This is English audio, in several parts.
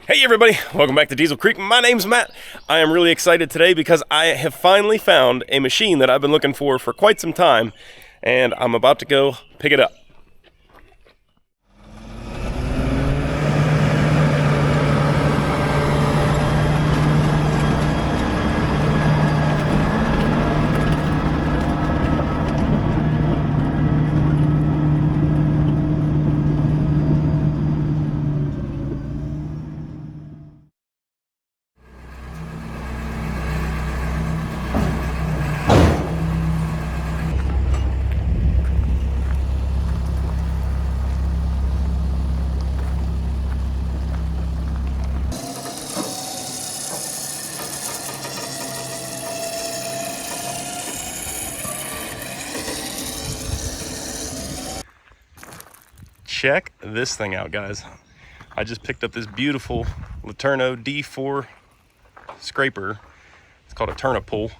Hey everybody, welcome back to Diesel Creek. My name's Matt. I am really excited today because I have finally found a machine that I've been looking for quite some time, and I'm about to go pick it up. Check this thing out, guys. I just picked up this beautiful Tourneau D4 scraper. It's called a Tourneau pull.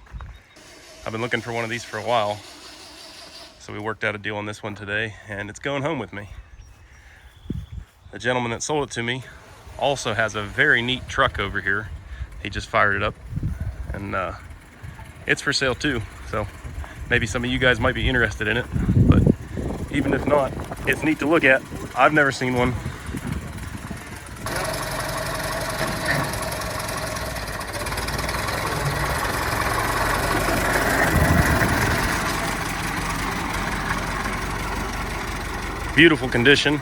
I've been looking for one of these for a while, so we worked out a deal on this one today, and it's going home with me. The gentleman that sold it to me also has a very neat truck over here. He just fired it up, and it's for sale too, so maybe some of you guys might be interested in it, but even if not, it's neat to look at. I've never seen one. Beautiful condition.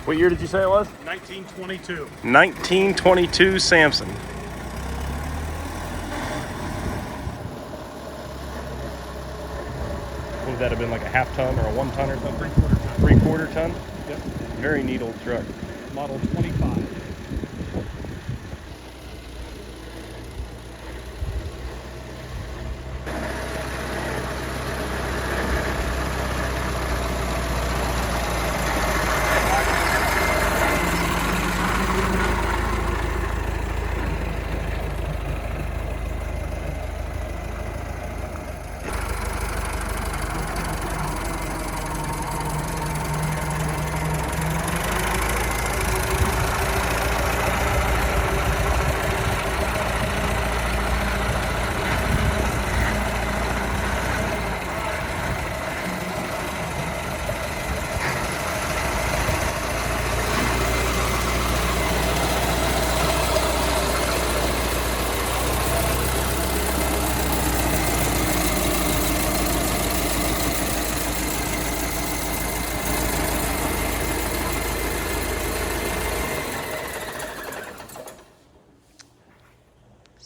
What year did you say it was? 1922. 1922 Samson. Would that have been like a half ton or a 1 ton or something? 3/4 ton. 3/4 ton? Yep. Very neat old truck. Model 25.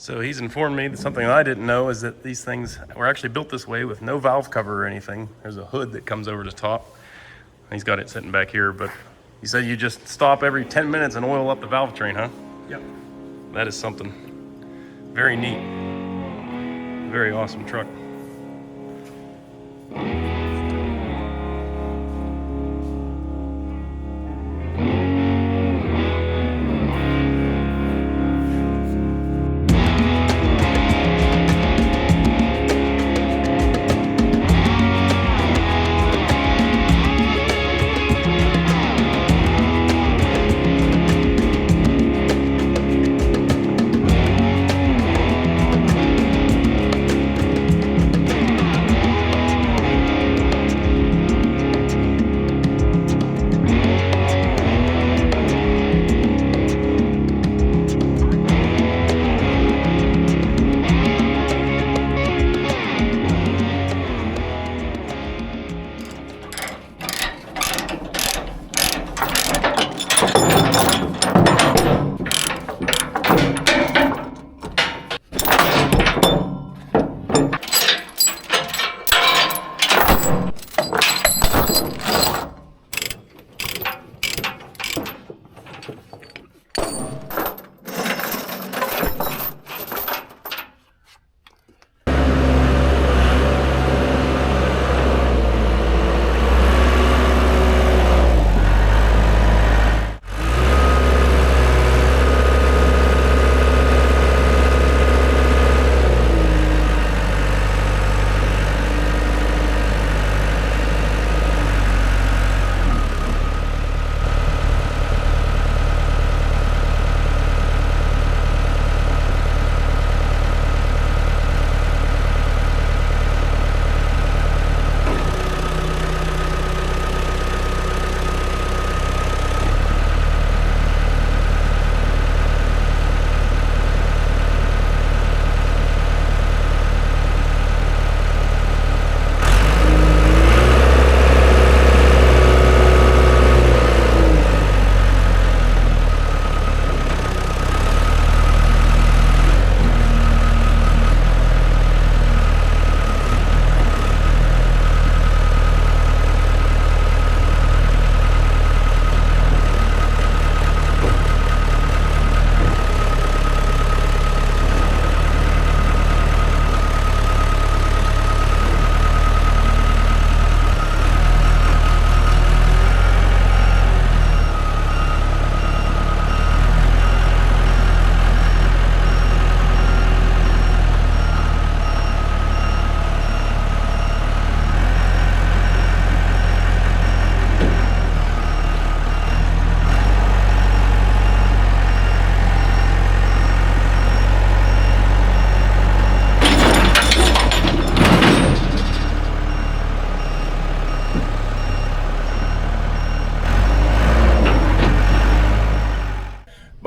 So he's informed me that something I didn't know is that these things were actually built this way with no valve cover or anything. There's a hood that comes over the top. He's got it sitting back here, but he said you just stop every 10 minutes and oil up the valve train, huh? Yep. That is something very neat. Very awesome truck.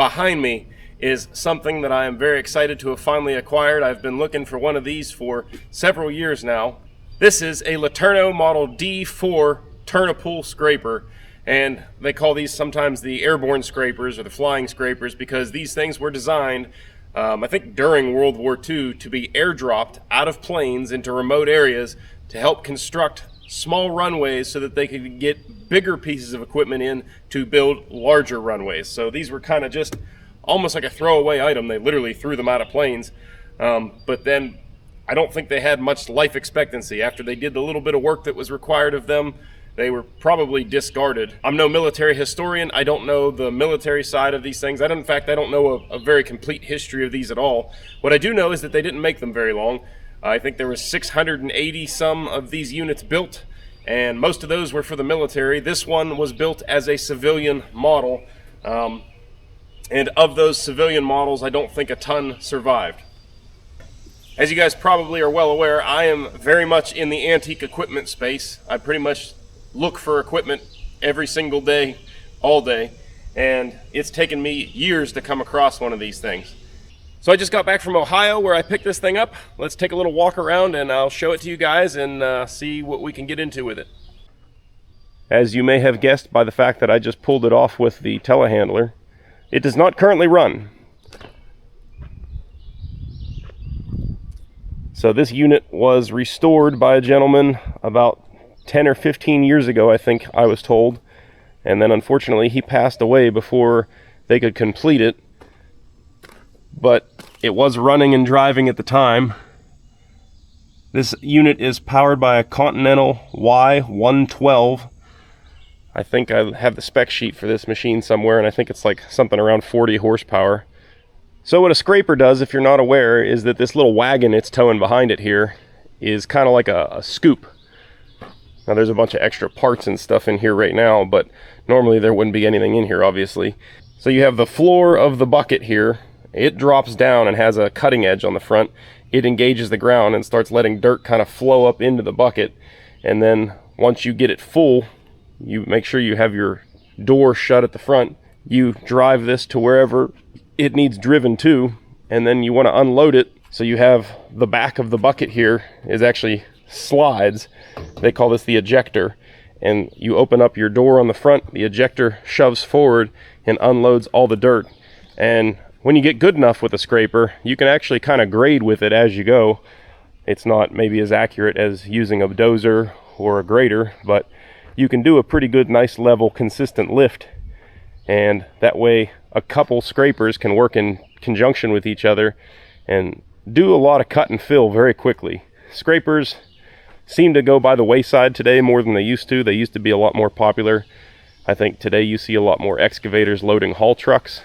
behind me is something that I am very excited to have finally acquired. I've been looking for one of these for several years now. This is a Tourneau model D4 Tourneau scraper, and they call these sometimes the airborne scrapers or the flying scrapers because these things were designed, I think during World War II, to be airdropped out of planes into remote areas to help construct small runways so that they could get bigger pieces of equipment in to build larger runways. So these were kind of just almost like a throwaway item. They literally threw them out of planes, but then I don't think they had much life expectancy. After they did the little bit of work that was required of them, they were probably discarded. I'm no military historian. I don't know the military side of these things. In fact, I don't know a very complete history of these at all. What I do know is that they didn't make them very long. I think there was 680 some of these units built, and most of those were for the military. This one was built as a civilian model, and of those civilian models, I don't think a ton survived. As you guys probably are well aware, I am very much in the antique equipment space. I pretty much look for equipment every single day, all day, and it's taken me years to come across one of these things. So I just got back from Ohio where I picked this thing up. Let's take a little walk around and I'll show it to you guys and see what we can get into with it. As you may have guessed by the fact that I just pulled it off with the telehandler, it does not currently run. So this unit was restored by a gentleman about 10 or 15 years ago, I think I was told. And then unfortunately he passed away before they could complete it. But it was running and driving at the time. This unit is powered by a Continental Y112. I think I have the spec sheet for this machine somewhere, and I think it's like something around 40 horsepower. So what a scraper does, if you're not aware, is that this little wagon it's towing behind it here is kind of like a scoop. Now there's a bunch of extra parts and stuff in here right now, but normally there wouldn't be anything in here, obviously. So you have the floor of the bucket here. It drops down and has a cutting edge on the front. It engages the ground and starts letting dirt kind of flow up into the bucket. And then once you get it full, you make sure you have your door shut at the front. You drive this to wherever it needs driven to, and then you want to unload it. So you have the back of the bucket here is actually slides. They call this the ejector. And you open up your door on the front, the ejector shoves forward and unloads all the dirt. And when you get good enough with a scraper, you can actually kind of grade with it as you go. It's not maybe as accurate as using a dozer or a grader, but you can do a pretty good, nice, level, consistent lift. And that way a couple scrapers can work in conjunction with each other and do a lot of cut and fill very quickly. Scrapers seem to go by the wayside today more than they used to. They used to be a lot more popular. I think today you see a lot more excavators loading haul trucks.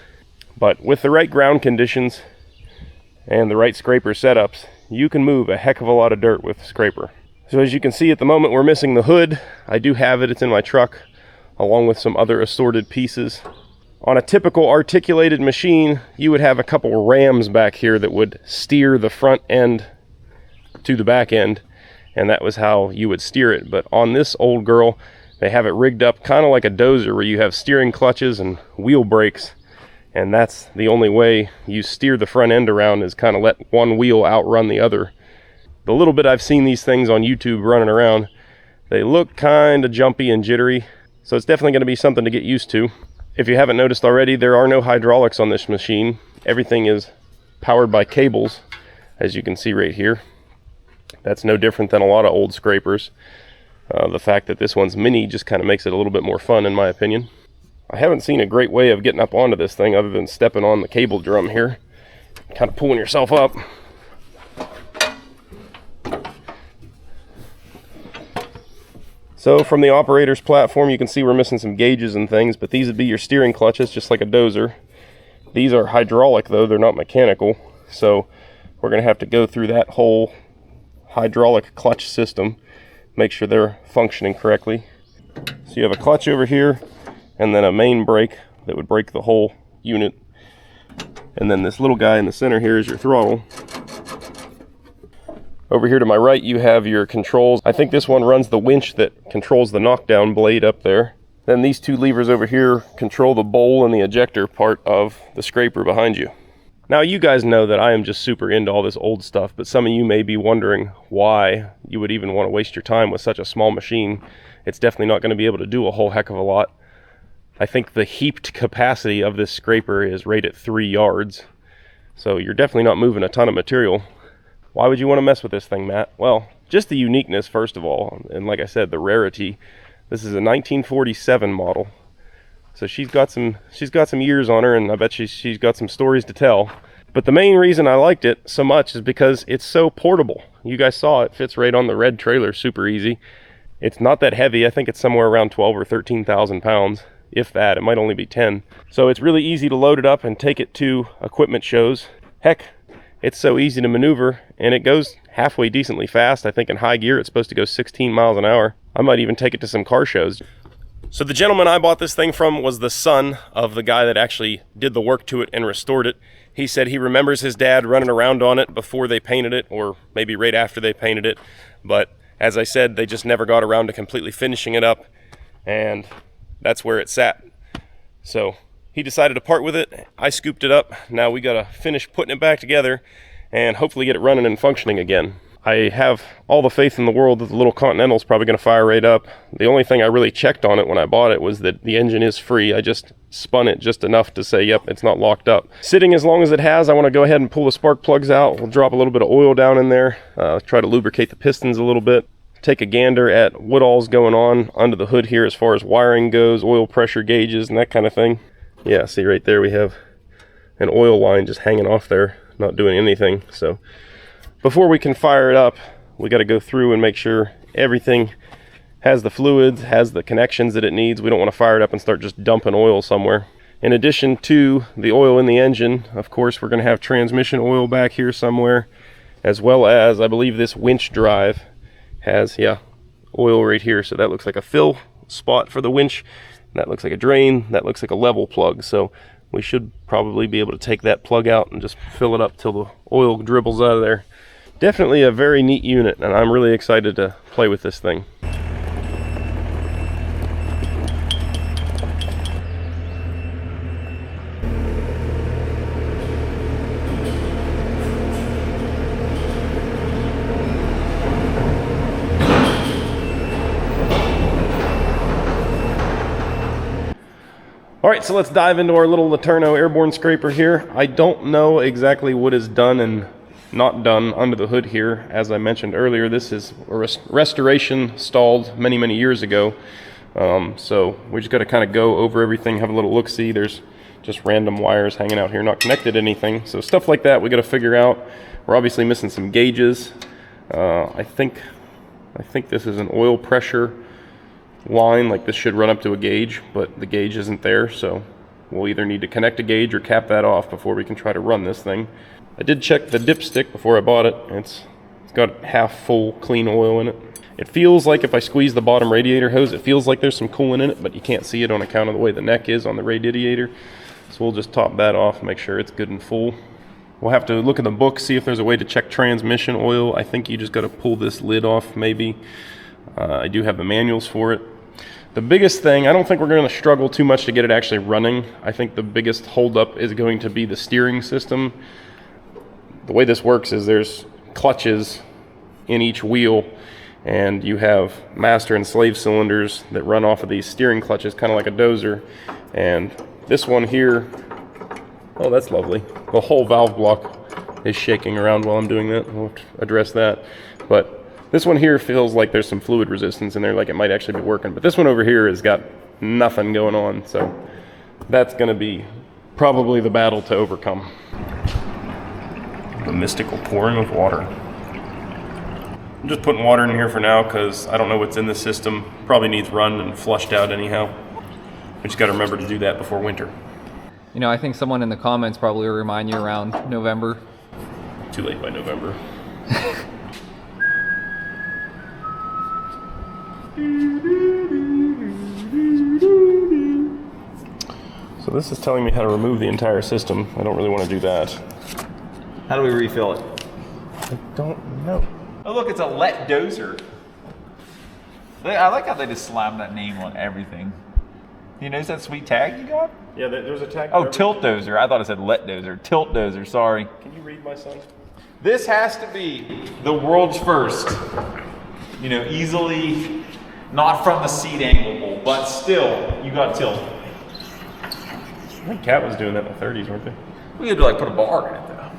But with the right ground conditions and the right scraper setups, you can move a heck of a lot of dirt with a scraper. So as you can see at the moment, we're missing the hood. I do have it, it's in my truck, along with some other assorted pieces. On a typical articulated machine, you would have a couple rams back here that would steer the front end to the back end, and that was how you would steer it. But on this old girl, they have it rigged up kind of like a dozer, where you have steering clutches and wheel brakes. And that's the only way you steer the front end around, is kind of let one wheel outrun the other. The little bit I've seen these things on YouTube running around, they look kind of jumpy and jittery. So it's definitely going to be something to get used to. If you haven't noticed already, there are no hydraulics on this machine. Everything is powered by cables, as you can see right here. That's no different than a lot of old scrapers. The fact that this one's mini just kind of makes it a little bit more fun, in my opinion. I haven't seen a great way of getting up onto this thing other than stepping on the cable drum here, kind of pulling yourself up. So from the operator's platform, you can see we're missing some gauges and things, but these would be your steering clutches, just like a dozer. These are hydraulic though, they're not mechanical. So we're gonna have to go through that whole hydraulic clutch system, make sure they're functioning correctly. So you have a clutch over here, and then a main brake that would brake the whole unit. And then this little guy in the center here is your throttle. Over here to my right, you have your controls. I think this one runs the winch that controls the knockdown blade up there. Then these two levers over here control the bowl and the ejector part of the scraper behind you. Now you guys know that I am just super into all this old stuff, but some of you may be wondering why you would even want to waste your time with such a small machine. It's definitely not going to be able to do a whole heck of a lot. I think the heaped capacity of this scraper is right at 3 yards. So you're definitely not moving a ton of material. Why would you want to mess with this thing, Matt? Well, just the uniqueness, first of all, and like I said, the rarity. This is a 1947 model. So she's got some years on her, and I bet she's got some stories to tell. But the main reason I liked it so much is because it's so portable. You guys saw it fits right on the red trailer, super easy. It's not that heavy. I think it's somewhere around 12 or 13,000 pounds, if that. It might only be 10. So it's really easy to load it up and take it to equipment shows. Heck, it's so easy to maneuver, and it goes halfway decently fast. I think in high gear it's supposed to go 16 miles an hour. I might even take it to some car shows. So the gentleman I bought this thing from was the son of the guy that actually did the work to it and restored it. He said he remembers his dad running around on it before they painted it, or maybe right after they painted it. But as I said, they just never got around to completely finishing it up, and that's where it sat. So he decided to part with it. I scooped it up. Now we gotta finish putting it back together and hopefully get it running and functioning again. I have all the faith in the world that the little Continental's probably going to fire right up. The only thing I really checked on it when I bought it was that the engine is free. I just spun it just enough to say, yep, it's not locked up. Sitting as long as it has, I want to go ahead and pull the spark plugs out. We'll drop a little bit of oil down in there, try to lubricate the pistons a little bit. Take a gander at what all's going on under the hood here as far as wiring goes, oil pressure gauges, and that kind of thing. Yeah, see right there we have an oil line just hanging off there, not doing anything. So before we can fire it up, we got to go through and make sure everything has the fluids, has the connections that it needs. We don't want to fire it up and start just dumping oil somewhere. In addition to the oil in the engine, of course, we're going to have transmission oil back here somewhere, as well as, I believe this winch drive has, yeah, oil right here. So that looks like a fill spot for the winch. That looks like a drain. That looks like a level plug. So we should probably be able to take that plug out and just fill it up till the oil dribbles out of there. Definitely a very neat unit, and I'm really excited to play with this thing. All right, so let's dive into our little Tourneau airborne scraper here. I don't know exactly what is done and not done under the hood here. As I mentioned earlier, this is a restoration stalled many years ago. So we just got to kind of go over everything, have a little look-see. There's just random wires hanging out here, not connected to anything. So stuff like that we got to figure out. We're obviously missing some gauges. I think this is an oil pressure line. Like this should run up to a gauge, but the gauge isn't there. So we'll either need to connect a gauge or cap that off before we can try to run this thing. I did check the dipstick before I bought it. It's got half full clean oil in it. It feels like if I squeeze the bottom radiator hose, it feels like there's some coolant in it, but you can't see it on account of the way the neck is on the radiator. So we'll just top that off, make sure it's good and full. We'll have to look in the book, see if there's a way to check transmission oil. I think you just got to pull this lid off maybe. I do have the manuals for it. The biggest thing, I don't think we're going to struggle too much to get it actually running. I think the biggest holdup is going to be the steering system. The way this works is there's clutches in each wheel, and you have master and slave cylinders that run off of these steering clutches, kind of like a dozer. And this one here, oh, that's lovely. The whole valve block is shaking around while I'm doing that. We'll address that. But this one here feels like there's some fluid resistance in there, like it might actually be working. But this one over here has got nothing going on. So that's going to be probably the battle to overcome. The mystical pouring of water. I'm just putting water in here for now because I don't know what's in the system. Probably needs run and flushed out anyhow. We just got to remember to do that before winter. You know, I think someone in the comments probably will remind you around November. Too late by November. So this is telling me how to remove the entire system. I don't really want to do that. How do we refill it? I don't know. Oh look, it's a let dozer. I like how they just slam that name on everything. You notice that sweet tag you got? Yeah, there's a tag. Oh, tilt dozer. I thought it said let dozer. Tilt dozer, sorry. Can you read my son? This has to be the world's first, you know, easily not from the seat angle, but still, you got tilt. I think Cat was doing that in the 30s, weren't they? We had to like put a bar in it though.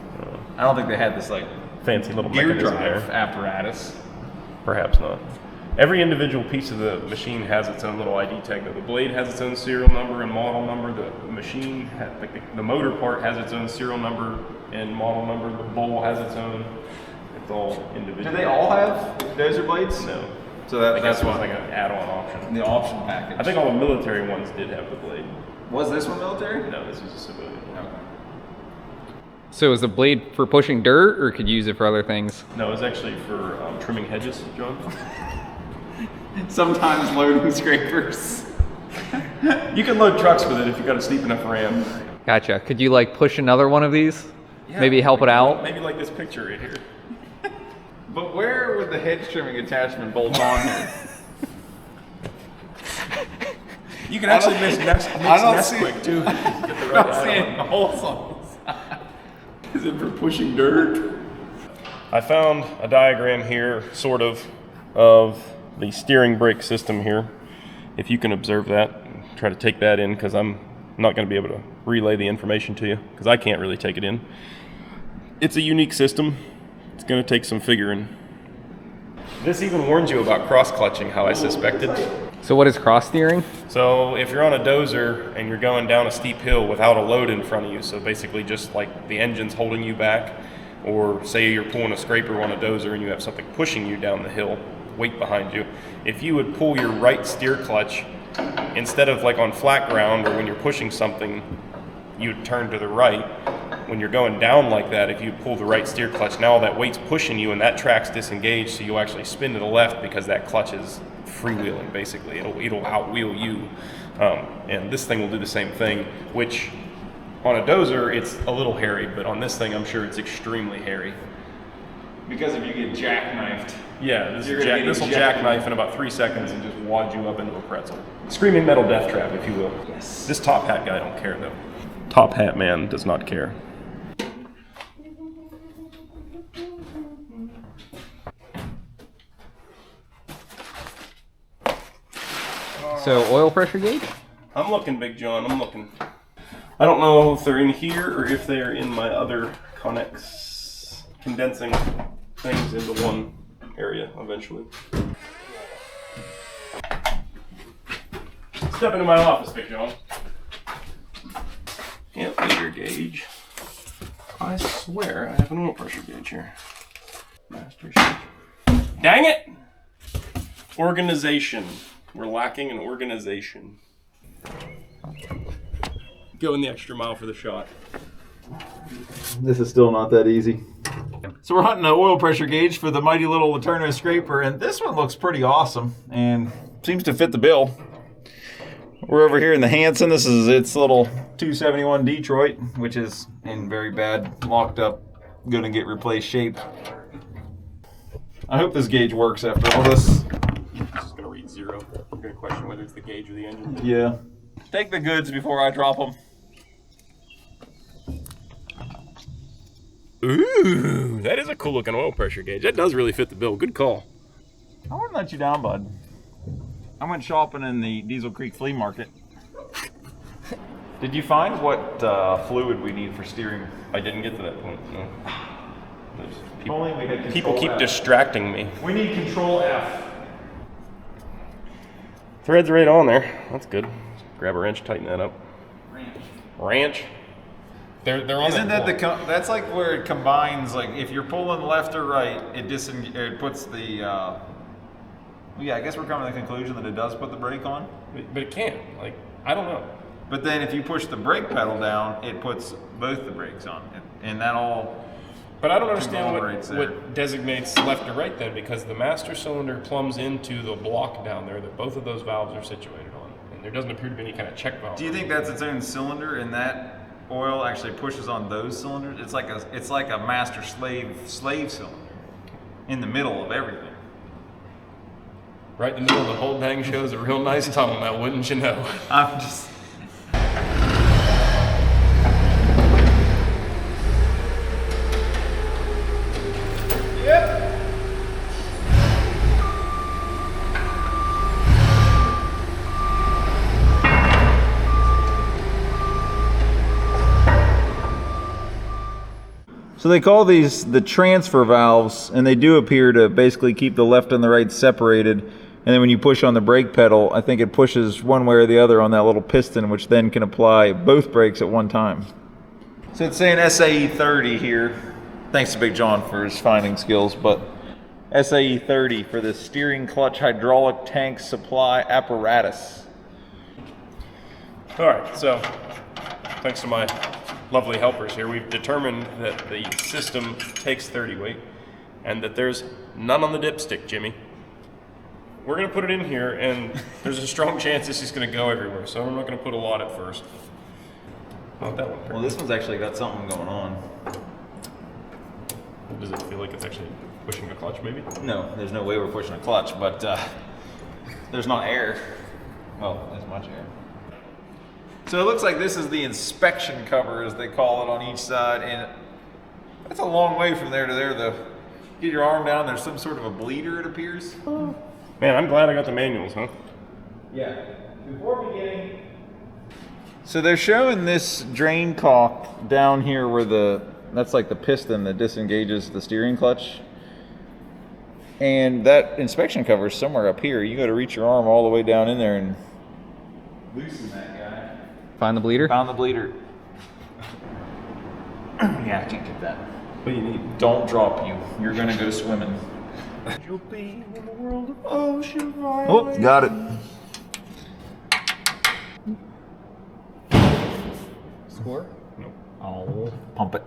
I don't think they had this like Fancy little gear mechanism drive there. apparatus. Perhaps not. Every individual piece of the machine has its own little ID tag. The blade has its own serial number and model number. The machine, the motor part has its own serial number and model number. The bowl has its own. It's all individual. Do they all have dozer blades? No. So That's why like an add-on option. the option package. I think all the military ones did have the blade. Was this one military? No, this is a civilian one. Okay. So is the blade for pushing dirt, or could you use it for other things? No, it's actually for trimming hedges, John. Sometimes loading scrapers. You can load trucks with it if you've got a steep enough ramp. Gotcha. Could you like push another one of these? Maybe help it out? Maybe like this picture right here. But where would the hedge trimming attachment bolt on here? You can actually mix Nesquik too. Get the right I'm seeing holes on the side. Is it for pushing dirt? I found a diagram here, sort of the steering brake system here. If you can observe that, try to take that in, because I'm not going to be able to relay the information to you, because I can't really take it in. It's a unique system. It's going to take some figuring. This even warns you about cross-clutching, how I suspected. So what is cross steering? So if you're on a dozer and you're going down a steep hill without a load in front of you, so basically just like the engine's holding you back, or say you're pulling a scraper on a dozer and you have something pushing you down the hill, weight behind you, if you would pull your right steer clutch, instead of like on flat ground or when you're pushing something, you'd turn to the right. When you're going down like that, if you pull the right steer clutch, now all that weight's pushing you and that track's disengaged, so you'll actually spin to the left because that clutch is freewheeling, basically. It'll outwheel you. And this thing will do the same thing, which on a dozer, it's a little hairy, but on this thing, I'm sure it's extremely hairy. Because if you get jackknifed. Yeah, this will jackknife in about 3 seconds and just wad you up into a pretzel. Screaming metal death trap, if you will. Yes. This top hat guy don't care, though. Top hat man does not care. So oil pressure gauge? I'm looking, Big John, I'm looking. I don't know if they're in here or if they're in my other Connex condensing things into one area eventually. Step into my office, Big John. Amp gauge. I swear I have an oil pressure gauge here. Master sheet. Dang it! Organization. We're lacking in organization. Going the extra mile for the shot. This is still not that easy. So we're hunting an oil pressure gauge for the mighty little Tourneau scraper, and this one looks pretty awesome and seems to fit the bill. We're over here in the Hanson. This is its little 271 Detroit, which is in very bad, locked up, gonna get replaced shape. I hope this gauge works after all this. This is gonna read 0. I'm gonna question whether it's the gauge or the engine. Yeah. Take the goods before I drop them. Ooh, that is a cool looking oil pressure gauge. That does really fit the bill. Good call. I wouldn't let you down, bud. I went shopping in the Diesel Creek flea market. Did you find what fluid we need for steering? I didn't get to that point. No. Only we had People Control keep F. distracting me. We need Control F. Thread's right on there. That's good. Grab a wrench, tighten that up. Ranch. They're on. Isn't that that's like where it combines? Like if you're pulling left or right, it puts the. Yeah, I guess we're coming to the conclusion that it does put the brake on. But it can't. Like I don't know. But then if you push the brake pedal down, it puts both the brakes on, and that all. But I don't understand conglomerates there. what designates left or right then, because the master cylinder plumbs into the block down there that both of those valves are situated on, and there doesn't appear to be any kind of check valve. Do you think that's its own cylinder, and that oil actually pushes on those cylinders? It's like a master slave cylinder in the middle of everything. Right in the middle of the whole dang show is a real nice tunnel now, wouldn't you know? I'm just... So they call these the transfer valves, and they do appear to basically keep the left and the right separated. And then when you push on the brake pedal, I think it pushes one way or the other on that little piston, which then can apply both brakes at one time. So it's saying SAE 30 here. Thanks to Big John for his finding skills, but SAE 30 for the steering clutch hydraulic tank supply apparatus. All right, so thanks to my lovely helpers here, we've determined that the system takes 30 weight and that there's none on the dipstick, Jimmy. We're gonna put it in here and there's a strong chance this is gonna go everywhere, so I'm not gonna put a lot at first. Not that one. Well, this one's actually got something going on. Does it feel like it's actually pushing a clutch maybe? No, there's no way we're pushing a clutch, but there's not air. Well, as much air. So it looks like this is the inspection cover, as they call it, on each side, and that's a long way from there to there, though. Get your arm down, there's some sort of a bleeder, it appears. Man, I'm glad I got the manuals, huh? Yeah. Before beginning... So they're showing this drain caulk down here where that's like the piston that disengages the steering clutch. And that inspection cover is somewhere up here. You got to reach your arm all the way down in there and loosen that guy. Find the bleeder? Found the bleeder. Yeah, I can't get that. What do you need? Don't drop you. You're gonna go swimming. You'll be in the world of ocean right. Oh, got it. Score? Nope. Oh, pump it.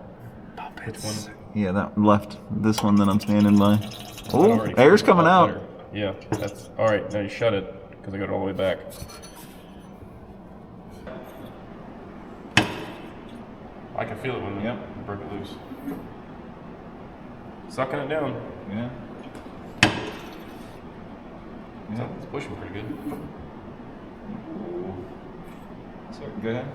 Pump it. Which one? Yeah, that left. This one that I'm standing by. That Oh, already air's comes coming out out. better. Yeah, that's all right. Now you shut it because I got it all the way back. I can feel it when you break it loose. Sucking it down. Yeah. It's pushing pretty good. So, go ahead.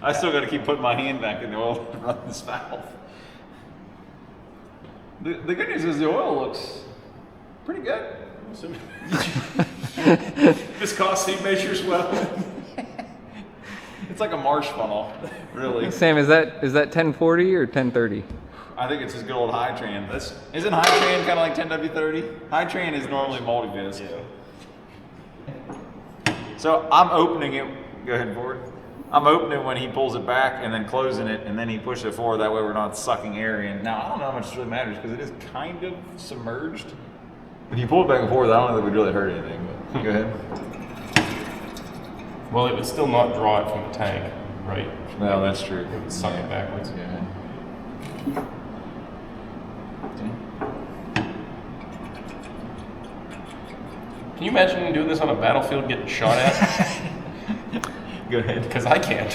I still got to keep putting my hand back in the oil to run this valve. The good news is the oil looks pretty good. Viscosity measures well. It's like a marsh funnel, really. Sam, is that 1040 or 1030? I think it's just good old High-Tran. Isn't High-Tran kind of like 10W30? High-Tran is normally multi-vis. Yeah. So I'm opening it. Go ahead, forward. I'm opening when he pulls it back and then closing it, and then he pushes it forward. That way we're not sucking air in. Now, I don't know how much it really matters because it is kind of submerged. If you pull it back and forth, I don't know that it would really hurt anything, but go ahead. Well, it would still not draw it from the tank, right? Well, that's true. It would suck it backwards. Yeah. Can you imagine doing this on a battlefield getting shot at? Go ahead. Because I can't.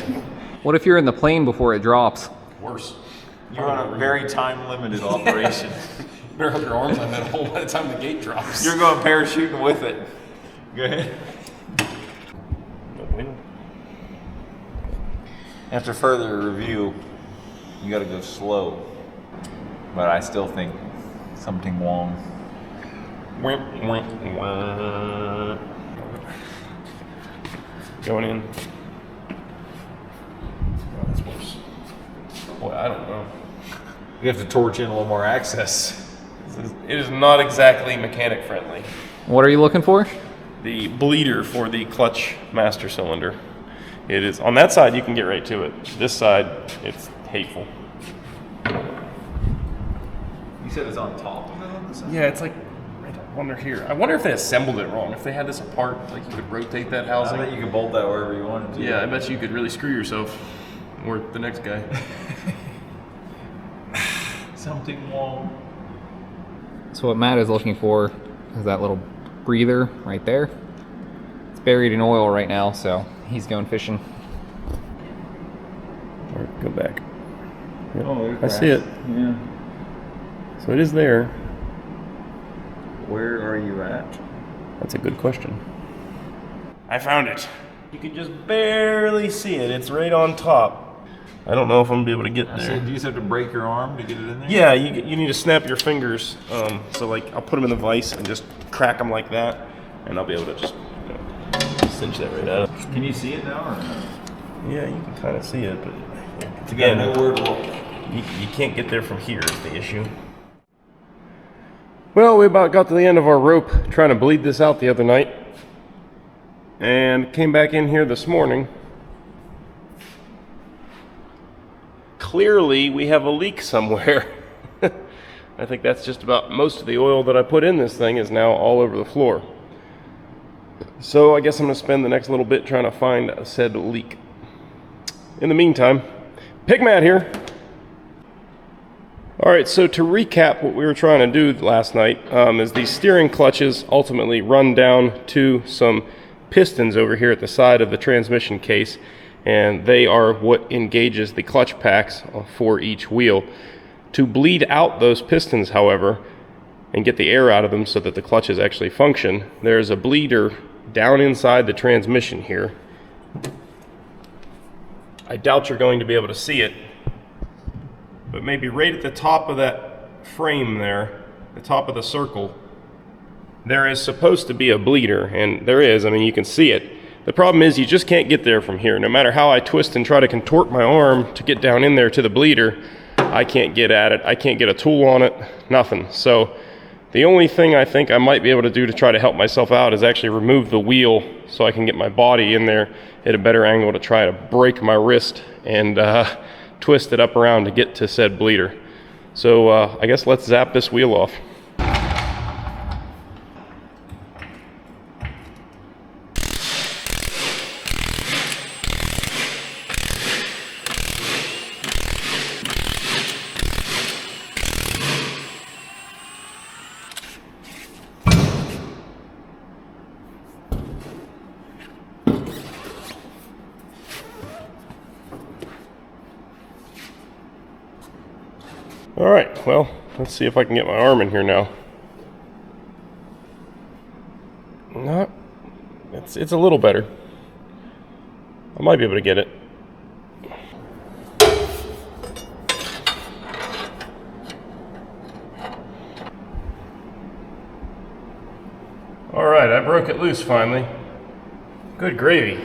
What if you're in the plane before it drops? Worse. You're on a very time-limited operation. You better have your arms on that hole by the time the gate drops. You're going parachuting with it. Go ahead. After further review, you gotta go slow. But I still think something wrong. Going in. Oh, that's worse. Boy, I don't know. You have to torch in a little more access. It is not exactly mechanic friendly. What are you looking for? The bleeder for the clutch master cylinder. It is on that side. You can get right to it. This side, it's hateful. You said it's on top of it on the side? Yeah, it's like I wonder here. I wonder if they assembled it wrong. If they had this apart, like you could rotate that I housing. bet you could bolt that wherever you wanted to. Yeah, I bet you could really screw yourself, or the next guy. Something wrong. So what Matt is looking for is that little breather right there. It's buried in oil right now, so he's going fishing. All right, go back. Yep. Oh, I see it. Yeah. So it is there. Where are you at? That's a good question. I found it. You can just barely see it. It's right on top. I don't know if I'm gonna be able to get there. Do you just have to break your arm to get it in there? Yeah, you need to snap your fingers. So like, I'll put them in the vise and just crack them like that, and I'll be able to just cinch that right out. Can you see it now? Or no? Yeah, you can kind of see it, but Again, nowhere to look. you can't get there from here is the issue. Well, we about got to the end of our rope trying to bleed this out the other night, and came back in here this morning. Clearly, we have a leak somewhere. I think that's just about most of the oil that I put in this thing is now all over the floor. So I guess I'm going to spend the next little bit trying to find a said leak. In the meantime, Pig Matt here. Alright, so to recap what we were trying to do last night is these steering clutches ultimately run down to some pistons over here at the side of the transmission case, and they are what engages the clutch packs for each wheel. To bleed out those pistons, however, and get the air out of them so that the clutches actually function, there's a bleeder down inside the transmission here. I doubt you're going to be able to see it, but maybe right at the top of that frame there, the top of the circle, there is supposed to be a bleeder, and there is. I mean, you can see it. The problem is you just can't get there from here. No matter how I twist and try to contort my arm to get down in there to the bleeder, I can't get at it. I can't get a tool on it, nothing. So the only thing I think I might be able to do to try to help myself out is actually remove the wheel so I can get my body in there at a better angle to try to break my wrist and twist it up around to get to said bleeder. So I guess let's zap this wheel off. Alright, well, let's see if I can get my arm in here now. No, it's a little better. I might be able to get it. Alright, I broke it loose finally. Good gravy.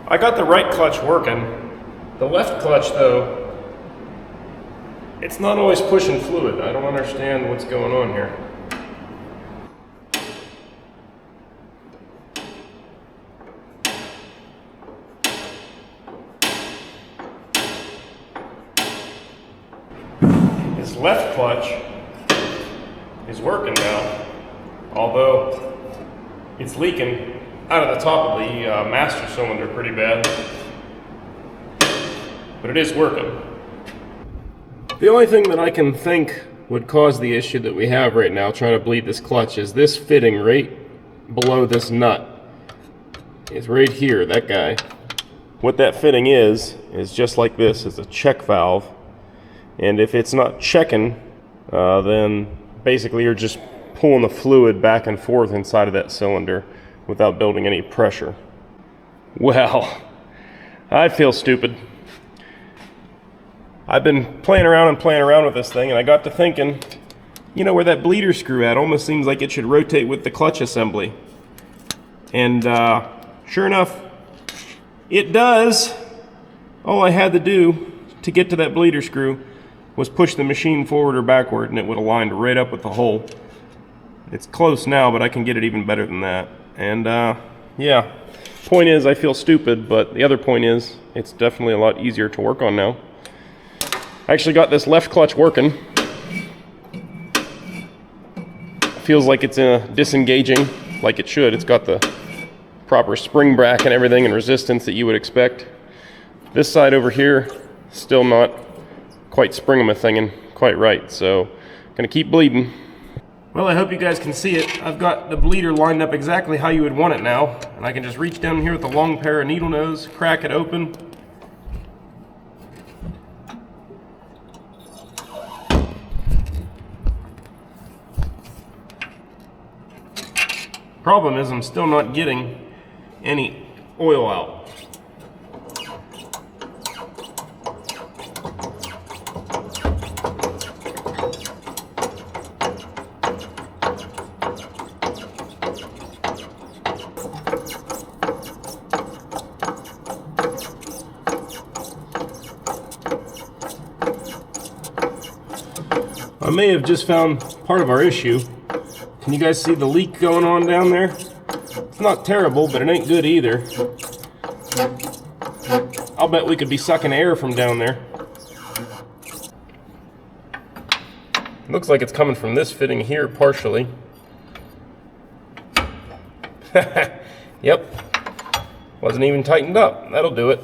I got the right clutch working. The left clutch, though, it's not always pushing fluid. I don't understand what's going on here. This left clutch is working now, although it's leaking out of the top of the master cylinder pretty bad, but it is working. The only thing that I can think would cause the issue that we have right now trying to bleed this clutch is this fitting right below this nut. It's right here, that guy. What that fitting is just like this. It's a check valve, and if it's not checking, then basically you're just pulling the fluid back and forth inside of that cylinder without building any pressure. Well, I feel stupid. I've been playing around with this thing, and I got to thinking, you know, where that bleeder screw at almost seems like it should rotate with the clutch assembly. And sure enough, it does. All I had to do to get to that bleeder screw was push the machine forward or backward, and it would have lined right up with the hole. It's close now, but I can get it even better than that. And yeah, point is I feel stupid, but the other point is it's definitely a lot easier to work on now. I actually got this left clutch working. Feels like it's disengaging like it should. It's got the proper spring bracket and everything and resistance that you would expect. This side over here, still not quite spring-a-thinging quite right, so gonna keep bleeding. Well, I hope you guys can see it. I've got the bleeder lined up exactly how you would want it now, and I can just reach down here with a long pair of needle nose, crack it open. problem is I'm still not getting any oil out. I may have just found part of our issue. Can you guys see the leak going on down there? It's not terrible, but it ain't good either. I'll bet we could be sucking air from down there. Looks like it's coming from this fitting here partially. Yep. Wasn't even tightened up. That'll do it.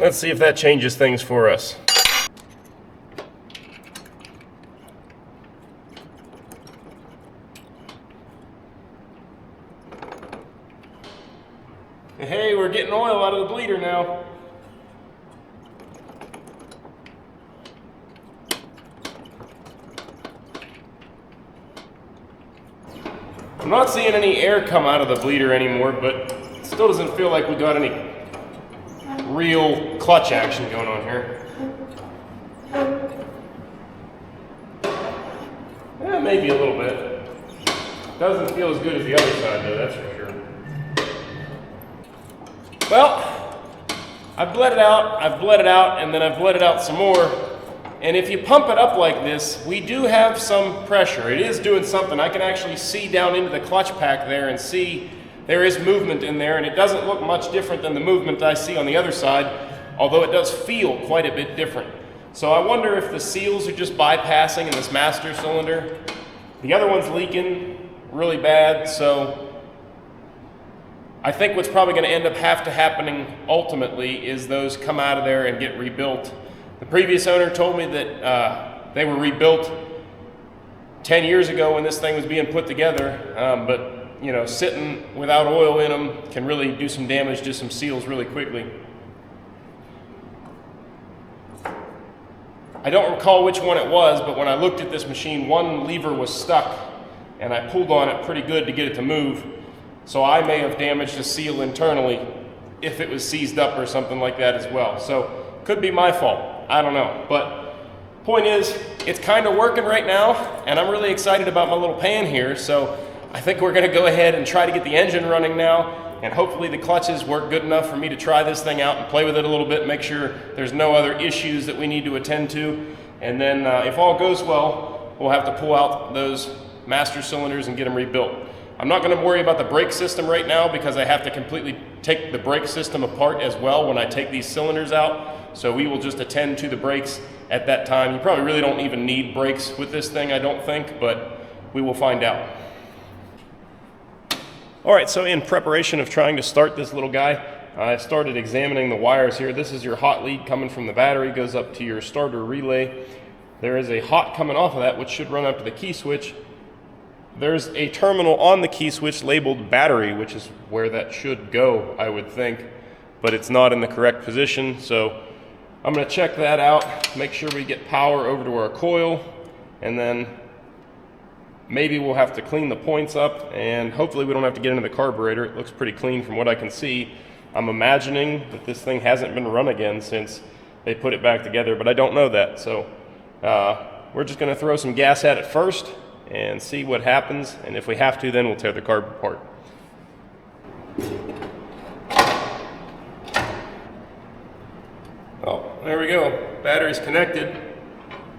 Let's see if that changes things for us. Hey, we're getting oil out of the bleeder now. I'm not seeing any air come out of the bleeder anymore, but it still doesn't feel like we got any real clutch action going on here. Yeah, maybe a little bit. Doesn't feel as good as the other side though, that's for sure. Well, I've bled it out, and then I've bled it out some more. And if you pump it up like this, we do have some pressure. It is doing something. I can actually see down into the clutch pack there and see there is movement in there, and it doesn't look much different than the movement I see on the other side, although it does feel quite a bit different. So I wonder if the seals are just bypassing in this master cylinder. The other one's leaking really bad, so I think what's probably going to end up happening ultimately is those come out of there and get rebuilt. The previous owner told me that they were rebuilt 10 years ago when this thing was being put together, but you know, sitting without oil in them can really do some damage to some seals really quickly. I don't recall which one it was, but when I looked at this machine, one lever was stuck and I pulled on it pretty good to get it to move. So I may have damaged a seal internally if it was seized up or something like that as well. So could be my fault, I don't know. But point is, it's kind of working right now, and I'm really excited about my little pan here. So I think we're gonna go ahead and try to get the engine running now, and hopefully the clutches work good enough for me to try this thing out and play with it a little bit, make sure there's no other issues that we need to attend to. And then if all goes well, we'll have to pull out those master cylinders and get them rebuilt. I'm not gonna worry about the brake system right now because I have to completely take the brake system apart as well when I take these cylinders out. So we will just attend to the brakes at that time. You probably really don't even need brakes with this thing, I don't think, but we will find out. All right, so in preparation of trying to start this little guy, I started examining the wires here. This is your hot lead coming from the battery, goes up to your starter relay. There is a hot coming off of that, which should run up to the key switch. There's a terminal on the key switch labeled battery, which is where that should go, I would think, but it's not in the correct position. So I'm gonna check that out, make sure we get power over to our coil, and then maybe we'll have to clean the points up, and hopefully we don't have to get into the carburetor. It looks pretty clean from what I can see. I'm imagining that this thing hasn't been run again since they put it back together, but I don't know that. So we're just gonna throw some gas at it first and see what happens, and if we have to, then we'll tear the carb apart. Oh, there we go. Battery's connected.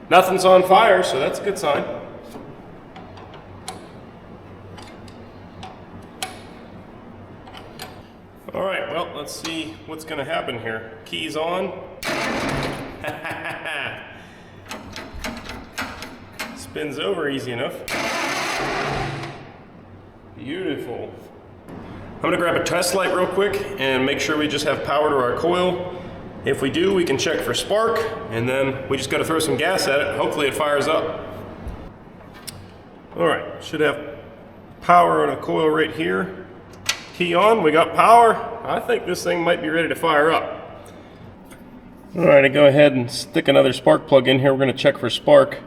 Nothing's on fire, so that's a good sign. All right, well, let's see what's gonna happen here. Keys on. Spins over easy enough. Beautiful. I'm gonna grab a test light real quick and make sure we just have power to our coil. If we do, we can check for spark, and then we just gotta throw some gas at it. Hopefully it fires up. All right, should have power on a coil right here. Key on, we got power. I think this thing might be ready to fire up. Alright, I go ahead and stick another spark plug in here. We're going to check for spark.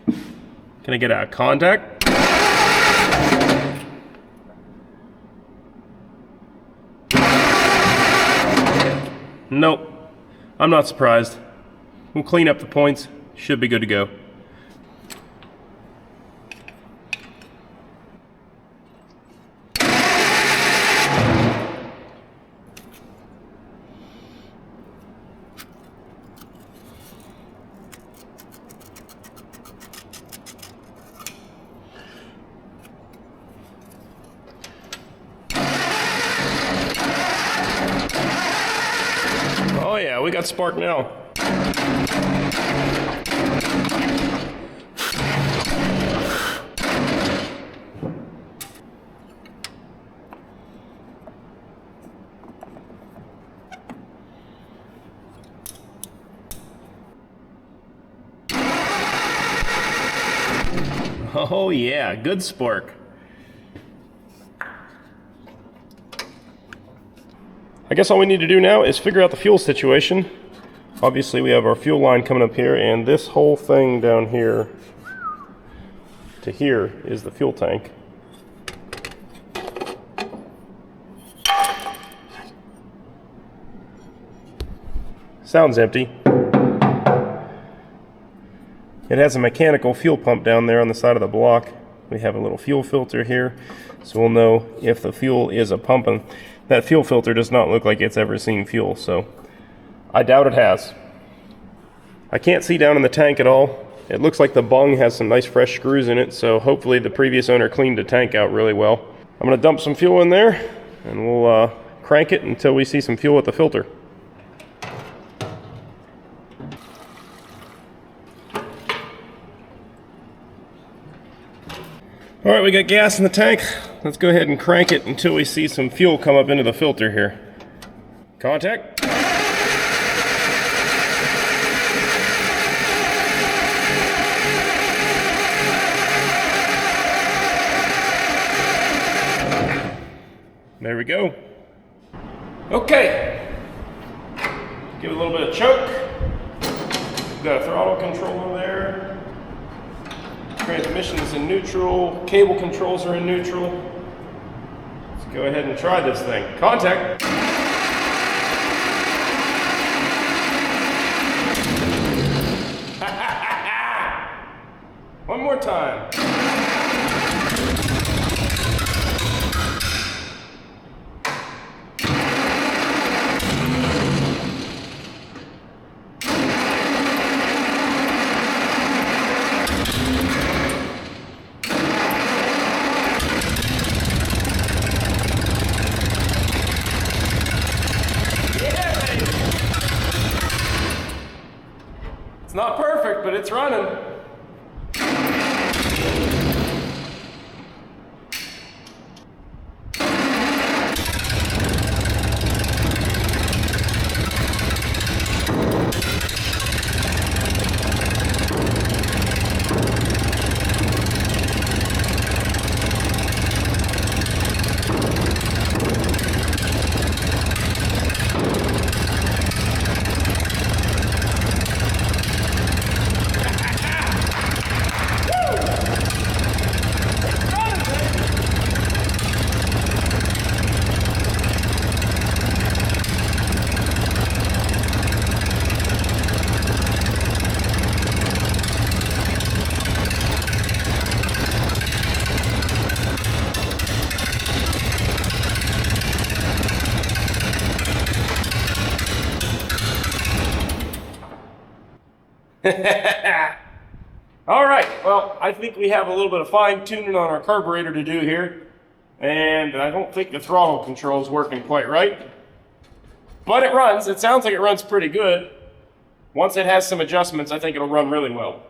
Can I get out of contact? Nope. I'm not surprised. We'll clean up the points. Should be good to go. Oh yeah, we got spark now. Oh yeah, good spark. I guess all we need to do now is figure out the fuel situation. Obviously we have our fuel line coming up here, and this whole thing down here to here is the fuel tank. Sounds empty. It has a mechanical fuel pump down there on the side of the block. We have a little fuel filter here, so we'll know if the fuel is a pumping. That fuel filter does not look like it's ever seen fuel, so I doubt it has. I can't see down in the tank at all. It looks like the bung has some nice fresh screws in it, so hopefully the previous owner cleaned the tank out really well. I'm going to dump some fuel in there, and we'll crank it until we see some fuel at the filter. Alright, we got gas in the tank. Let's go ahead and crank it until we see some fuel come up into the filter here. Contact. There we go. Okay. Give it a little bit of choke. We've got a throttle controller there. Transmission is in neutral. Cable controls are in neutral. Let's go ahead and try this thing. Contact. One more time. It's not perfect, but it's running. All right, well, I think we have a little bit of fine-tuning on our carburetor to do here, and I don't think the throttle control is working quite right, but it runs. It sounds like it runs pretty good. Once it has some adjustments, I think it'll run really well.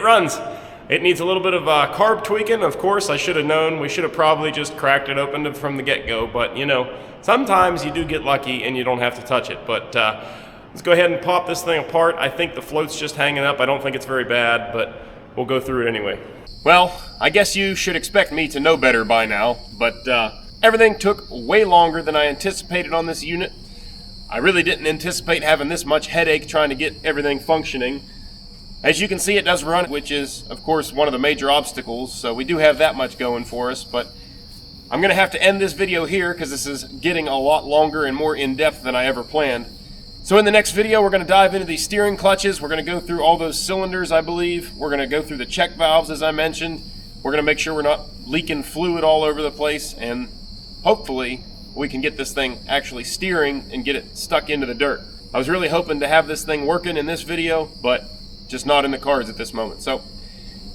it runs. It needs a little bit of carb tweaking. Of course, I should have known. We should have probably just cracked it open from the get-go. But, you know, sometimes you do get lucky and you don't have to touch it. But let's go ahead and pop this thing apart. I think the float's just hanging up. I don't think it's very bad, but we'll go through it anyway. Well, I guess you should expect me to know better by now. But everything took way longer than I anticipated on this unit. I really didn't anticipate having this much headache trying to get everything functioning. As you can see, it does run, which is, of course, one of the major obstacles, so we do have that much going for us, but I'm going to have to end this video here because this is getting a lot longer and more in-depth than I ever planned. So in the next video, we're going to dive into these steering clutches. We're going to go through all those cylinders, I believe. We're going to go through the check valves, as I mentioned. We're going to make sure we're not leaking fluid all over the place, and hopefully we can get this thing actually steering and get it stuck into the dirt. I was really hoping to have this thing working in this video, but just not in the cards at this moment. So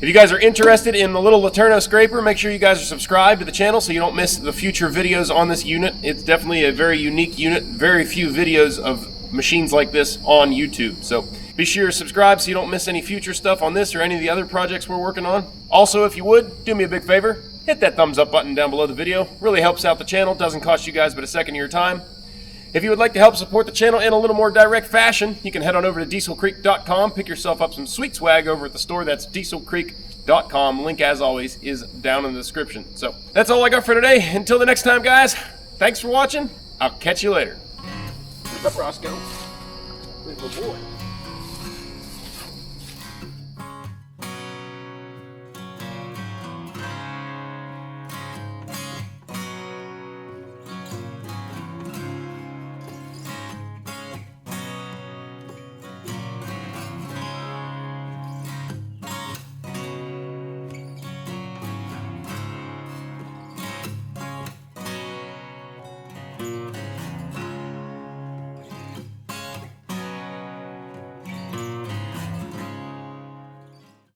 if you guys are interested in the little Tourneau scraper, make sure you guys are subscribed to the channel so you don't miss the future videos on this unit. It's definitely a very unique unit. Very few videos of machines like this on YouTube. So be sure to subscribe so you don't miss any future stuff on this or any of the other projects we're working on. Also, if you would, do me a big favor, hit that thumbs up button down below the video. Really helps out the channel. Doesn't cost you guys but a second of your time. If you would like to help support the channel in a little more direct fashion, you can head on over to dieselcreek.com, pick yourself up some sweet swag over at the store. That's dieselcreek.com. Link, as always, is down in the description. So that's all I got for today. Until the next time, guys, thanks for watching. I'll catch you later. What's up, Roscoe? Little boy.